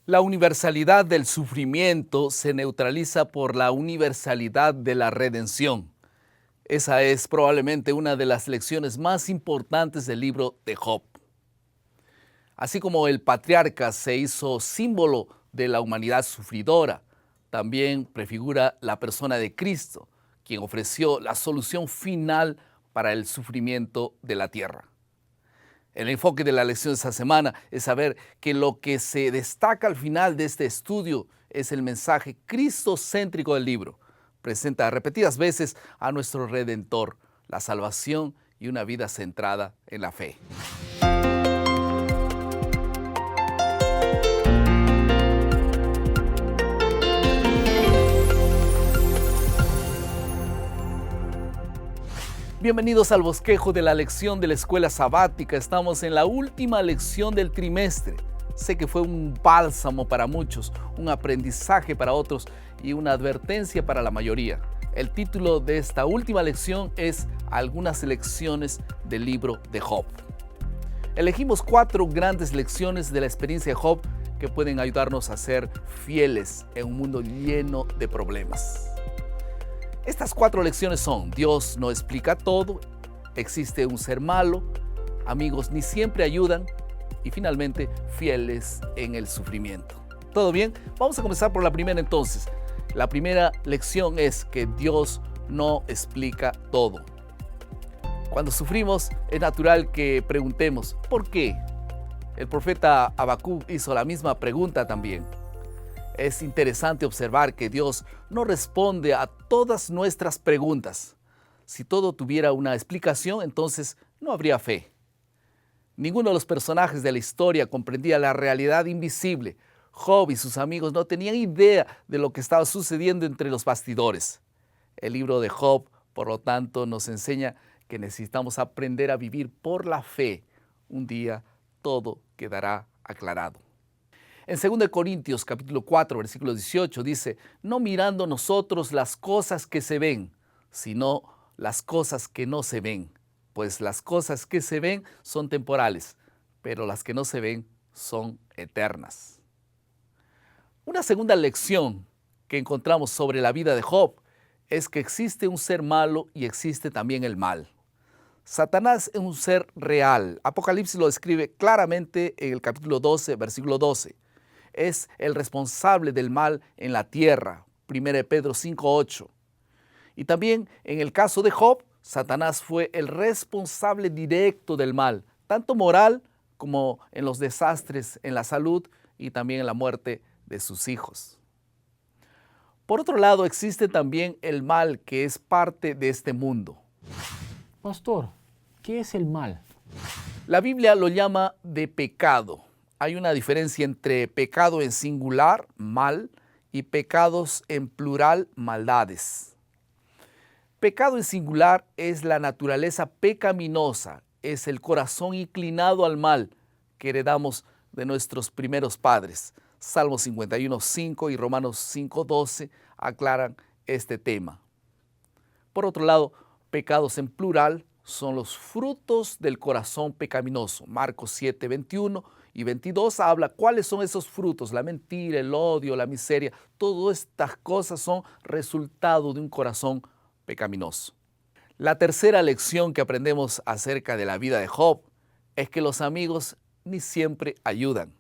La universalidad del sufrimiento se neutraliza por la universalidad de la redención. Esa es probablemente una de las lecciones más importantes del libro de Job. Así como el patriarca se hizo símbolo de la humanidad sufridora, también prefigura la persona de Cristo, quien ofreció la solución final para el sufrimiento de la tierra. El enfoque de la lección de esta semana es saber que lo que se destaca al final de este estudio es el mensaje cristocéntrico del libro. Presenta repetidas veces a nuestro Redentor, la salvación y una vida centrada en la fe. Bienvenidos al bosquejo de la lección de la escuela sabática. Estamos en la última lección del trimestre. Sé que fue un bálsamo para muchos, un aprendizaje para otros y una advertencia para la mayoría. El título de esta última lección es Algunas lecciones del libro de Job. Elegimos 4 grandes lecciones de la experiencia de Job que pueden ayudarnos a ser fieles en un mundo lleno de problemas. Estas 4 lecciones son: Dios no explica todo, existe un ser malo, amigos ni siempre ayudan y finalmente fieles en el sufrimiento. ¿Todo bien? Vamos a comenzar por la primera entonces. La primera lección es que Dios no explica todo. Cuando sufrimos es natural que preguntemos ¿por qué? El profeta Habacuc hizo la misma pregunta también. Es interesante observar que Dios no responde a todas nuestras preguntas. Si todo tuviera una explicación, entonces no habría fe. Ninguno de los personajes de la historia comprendía la realidad invisible. Job y sus amigos no tenían idea de lo que estaba sucediendo entre los bastidores. El libro de Job, por lo tanto, nos enseña que necesitamos aprender a vivir por la fe. Un día todo quedará aclarado. En 2 Corintios capítulo 4, versículo 18 dice: no mirando nosotros las cosas que se ven, sino las cosas que no se ven. Pues las cosas que se ven son temporales, pero las que no se ven son eternas. Una segunda lección que encontramos sobre la vida de Job es que existe un ser malo y existe también el mal. Satanás es un ser real. Apocalipsis lo describe claramente en el capítulo 12, versículo 12. Es el responsable del mal en la tierra, 1 Pedro 5:8. Y también en el caso de Job, Satanás fue el responsable directo del mal, tanto moral como en los desastres en la salud y también en la muerte de sus hijos. Por otro lado, existe también el mal que es parte de este mundo. Pastor, ¿qué es el mal? La Biblia lo llama de pecado. Hay una diferencia entre pecado en singular, mal, y pecados en plural, maldades. Pecado en singular es la naturaleza pecaminosa, es el corazón inclinado al mal que heredamos de nuestros primeros padres. Salmo 51:5 y Romanos 5:12 aclaran este tema. Por otro lado, pecados en plural son los frutos del corazón pecaminoso. Marcos 7:21 y 22 habla cuáles son esos frutos: la mentira, el odio, la miseria. Todas estas cosas son resultado de un corazón pecaminoso. La tercera lección que aprendemos acerca de la vida de Job es que los amigos ni siempre ayudan.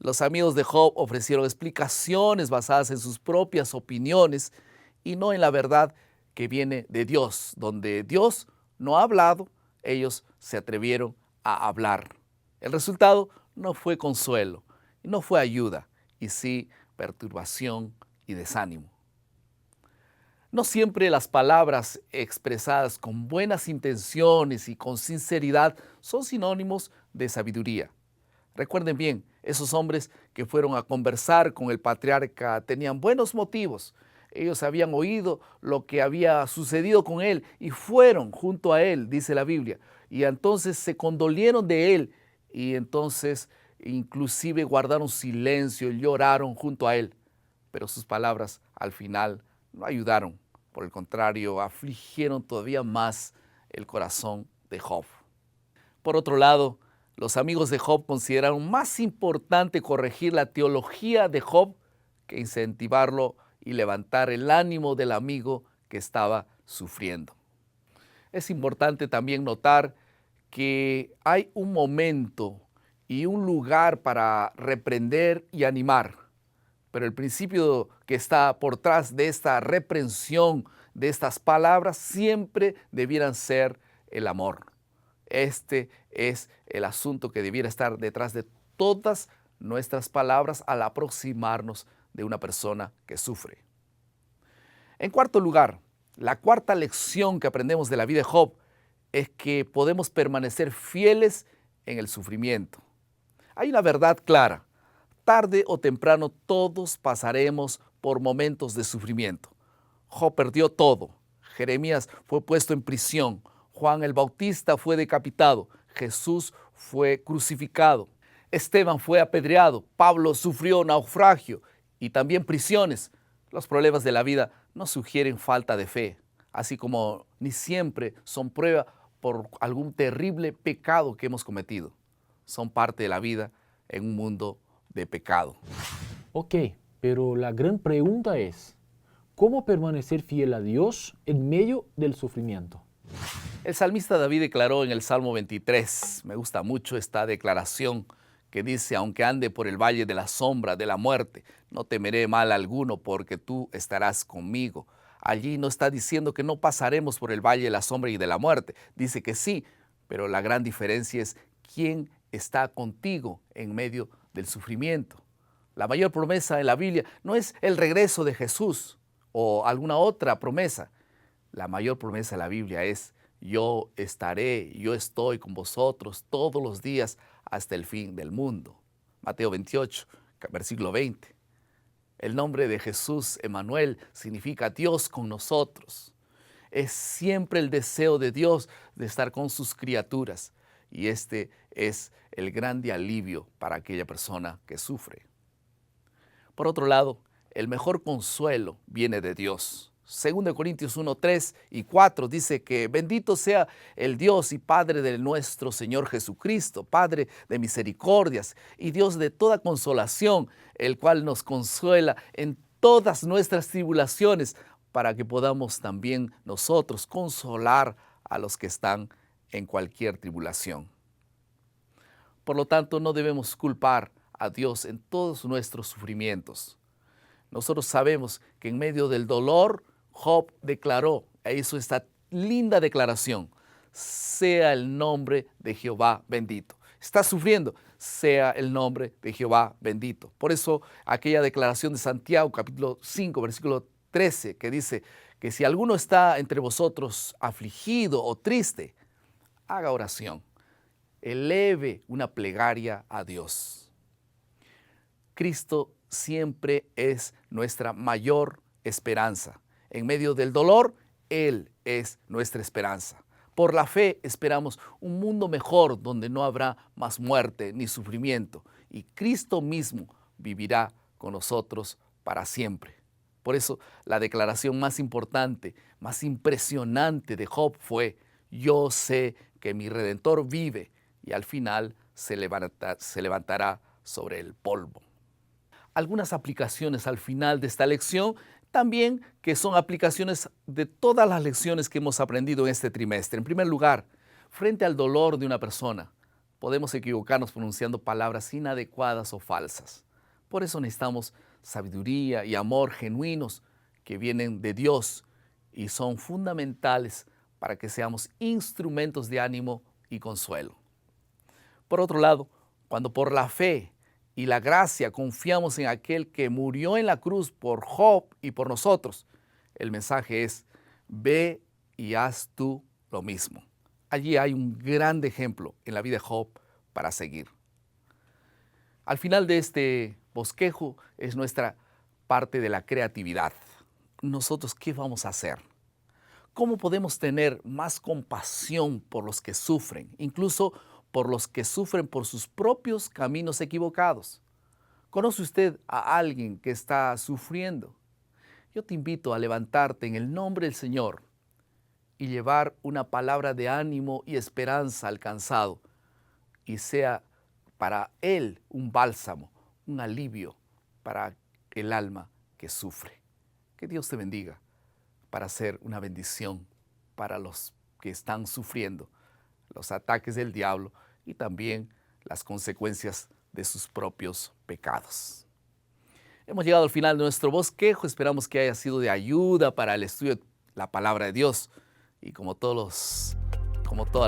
Los amigos de Job ofrecieron explicaciones basadas en sus propias opiniones y no en la verdad que viene de Dios. Donde Dios no ha hablado, ellos se atrevieron a hablar. El resultado no fue consuelo, no fue ayuda, y sí perturbación y desánimo. No siempre las palabras expresadas con buenas intenciones y con sinceridad son sinónimos de sabiduría. Recuerden bien, esos hombres que fueron a conversar con el patriarca tenían buenos motivos. Ellos habían oído lo que había sucedido con él y fueron junto a él, dice la Biblia. Y entonces se condolieron de él y entonces inclusive guardaron silencio, lloraron junto a él. Pero sus palabras al final no ayudaron. Por el contrario, afligieron todavía más el corazón de Job. Por otro lado, Los amigos de Job consideraron más importante corregir la teología de Job que incentivarlo y levantar el ánimo del amigo que estaba sufriendo. Es importante también notar que hay un momento y un lugar para reprender y animar, pero el principio que está por detrás de esta reprensión, de estas palabras, siempre debieran ser el amor. Este es el asunto que debiera estar detrás de todas nuestras palabras al aproximarnos de una persona que sufre. En cuarto lugar, la cuarta lección que aprendemos de la vida de Job es que podemos permanecer fieles en el sufrimiento. Hay una verdad clara: tarde o temprano todos pasaremos por momentos de sufrimiento. Job perdió todo. Jeremías fue puesto en prisión. Juan el Bautista fue decapitado. Jesús fue crucificado. Esteban fue apedreado. Pablo sufrió naufragio y también prisiones. Los problemas de la vida no sugieren falta de fe, así como ni siempre son prueba por algún terrible pecado que hemos cometido. Son parte de la vida en un mundo de pecado. Ok, pero la gran pregunta es, ¿cómo permanecer fiel a Dios en medio del sufrimiento? El salmista David declaró en el Salmo 23, me gusta mucho esta declaración que dice: aunque ande por el valle de la sombra de la muerte, no temeré mal alguno porque tú estarás conmigo. Allí no está diciendo que no pasaremos por el valle de la sombra y de la muerte, dice que sí, pero la gran diferencia es quién está contigo en medio del sufrimiento. La mayor promesa en la Biblia no es el regreso de Jesús o alguna otra promesa. La mayor promesa de la Biblia es: yo estaré, yo estoy con vosotros todos los días hasta el fin del mundo. Mateo 28, versículo 20. El nombre de Jesús, Emmanuel, significa Dios con nosotros. Es siempre el deseo de Dios de estar con sus criaturas, y este es el grande alivio para aquella persona que sufre. Por otro lado, el mejor consuelo viene de Dios. 2 Corintios 1, 3 y 4 dice que bendito sea el Dios y Padre de nuestro Señor Jesucristo, Padre de misericordias y Dios de toda consolación, el cual nos consuela en todas nuestras tribulaciones, para que podamos también nosotros consolar a los que están en cualquier tribulación. Por lo tanto, no debemos culpar a Dios en todos nuestros sufrimientos. Nosotros sabemos que en medio del dolor, Job declaró, e hizo esta linda declaración: sea el nombre de Jehová bendito. Está sufriendo, sea el nombre de Jehová bendito. Por eso aquella declaración de Santiago, capítulo 5, versículo 13, que dice que si alguno está entre vosotros afligido o triste, haga oración, eleve una plegaria a Dios. Cristo siempre es nuestra mayor esperanza. En medio del dolor, Él es nuestra esperanza. Por la fe esperamos un mundo mejor donde no habrá más muerte ni sufrimiento, y Cristo mismo vivirá con nosotros para siempre. Por eso la declaración más importante, más impresionante de Job fue: yo sé que mi Redentor vive, y al final se levantará sobre el polvo. Algunas aplicaciones al final de esta lección también, que son aplicaciones de todas las lecciones que hemos aprendido en este trimestre. En primer lugar, frente al dolor de una persona, podemos equivocarnos pronunciando palabras inadecuadas o falsas. Por eso necesitamos sabiduría y amor genuinos que vienen de Dios y son fundamentales para que seamos instrumentos de ánimo y consuelo. Por otro lado, cuando por la fe y la gracia confiamos en aquel que murió en la cruz por Job y por nosotros, el mensaje es: ve y haz tú lo mismo. Allí hay un gran ejemplo en la vida de Job para seguir. Al final de este bosquejo es nuestra parte de la creatividad. Nosotros, ¿qué vamos a hacer? ¿Cómo podemos tener más compasión por los que sufren, incluso por los que sufren por sus propios caminos equivocados? ¿Conoce usted a alguien que está sufriendo? Yo te invito a levantarte en el nombre del Señor y llevar una palabra de ánimo y esperanza al cansado, y sea para Él un bálsamo, un alivio para el alma que sufre. Que Dios te bendiga para ser una bendición para los que están sufriendo los ataques del diablo y también las consecuencias de sus propios pecados. Hemos llegado al final de nuestro bosquejo. Esperamos que haya sido de ayuda para el estudio de la palabra de Dios. Y como todas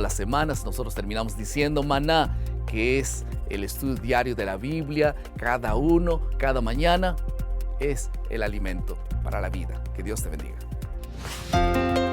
las semanas, nosotros terminamos diciendo maná, que es el estudio diario de la Biblia. Cada mañana es el alimento para la vida. Que Dios te bendiga.